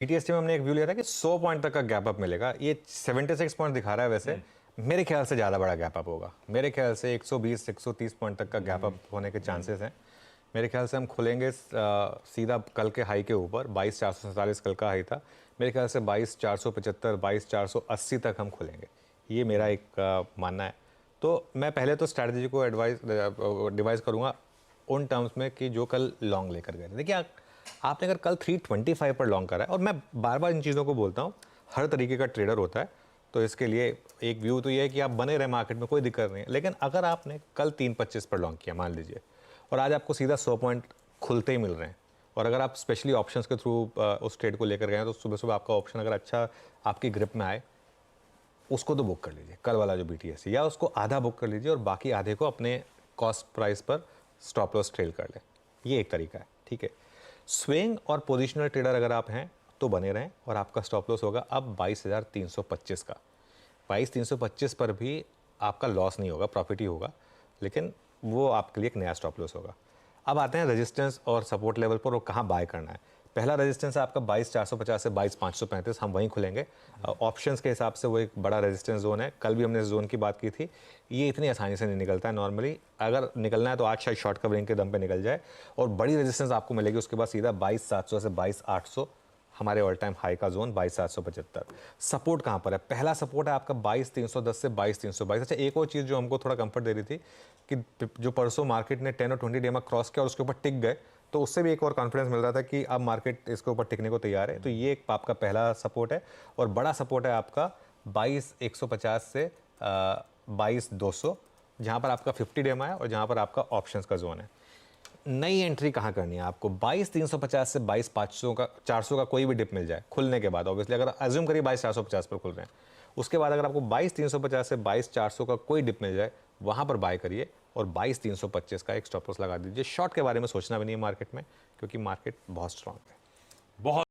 BTST में हमने एक व्यू लिया था कि 100 पॉइंट तक का गैप अप मिलेगा। ये 76 पॉइंट दिखा रहा है वैसे। मेरे ख्याल से ज़्यादा बड़ा गैप अप होगा। मेरे ख्याल से 120 130 पॉइंट तक का गैप अप होने के चांसेस हैं। मेरे ख्याल से हम खुलेंगे सीधा कल के हाई के ऊपर। 22,447 कल का हाई था। मेरे ख्याल से 22,475 22,480 तक हम खुलेंगे। ये मेरा एक मानना है। तो मैं पहले तो स्ट्रैटेजी को डिवाइस करूँगा उन टर्म्स में कि जो कल लॉन्ग लेकर गए। देखिए आपने अगर कल 325 पर लॉन्ग करा है, और मैं बार बार इन चीज़ों को बोलता हूँ, हर तरीके का ट्रेडर होता है, तो इसके लिए एक व्यू तो ये है कि आप बने रहे मार्केट में, कोई दिक्कत नहीं है। लेकिन अगर आपने कल 325 पर लॉन्ग किया मान लीजिए, और आज आपको सीधा 100 पॉइंट खुलते ही मिल रहे हैं, और अगर आप स्पेशली ऑप्शंस के थ्रू उस ट्रेड को लेकर गए हैं, तो सुबह सुबह आपका ऑप्शन अगर अच्छा आपकी ग्रिप में आए, उसको तो बुक कर लीजिए, कल वाला जो BTS, या उसको आधा बुक कर लीजिए और बाकी आधे को अपने कॉस्ट प्राइस पर स्टॉप लॉस ट्रेल कर लें। ये एक तरीका है, ठीक है। स्विंग और पोजिशनल ट्रेडर अगर आप हैं तो बने रहें, और आपका स्टॉप लॉस होगा अब 22,325 का। 22,325 पर भी आपका लॉस नहीं होगा, प्रॉफिट ही होगा, लेकिन वो आपके लिए एक नया स्टॉप लॉस होगा। अब आते हैं रेजिस्टेंस और सपोर्ट लेवल पर, वो कहाँ बाय करना है। पहला रेजिस्टेंस है आपका 22,450 से 22,535, हम वहीं खुलेंगे। ऑप्शंस के हिसाब से वो एक बड़ा रेजिस्टेंस जोन है। कल भी हमने इस जोन की बात की थी। ये इतनी आसानी से नहीं निकलता है नॉर्मली। अगर निकलना है तो आज शायद शॉर्ट कवरिंग के दम पे निकल जाए, और बड़ी रेजिस्टेंस आपको मिलेगी उसके बाद सीधा 22,700 से 22,800, हमारे ऑल टाइम हाई का जोन 22,775। सपोर्ट कहाँ पर है? पहला सपोर्ट है आपका 22,310 से 22,322। अच्छा, एक और चीज़ जो हमको थोड़ा कंफर्ट दे रही थी कि जो परसों मार्केट ने 10 और 20 डे में क्रॉस किया और उसके ऊपर टिक गए, तो उससे भी एक और कॉन्फिडेंस मिल रहा था कि अब मार्केट इसके ऊपर टिकने को तैयार है। तो ये एक आपका पहला सपोर्ट है, और बड़ा सपोर्ट है आपका 22,150 से 22,200, जहाँ पर आपका 50 डे में है और जहाँ पर आपका ऑप्शंस का जोन है। नई एंट्री कहाँ करनी है आपको? 22,350 से 22,500 का 400 का कोई भी डिप मिल जाए खुलने के बाद, ऑब्वियसली अगर अज्यूम करिए 22,450 पर खुल रहे हैं, उसके बाद अगर आपको 22,350 से 22,400 का कोई डिप मिल जाए, वहाँ पर बाय करिए, और 22,325 का एक स्टॉप लॉस लगा दीजिए। शॉर्ट के बारे में सोचना भी नहीं है मार्केट में, क्योंकि मार्केट बहुत स्ट्रांग है। बहुत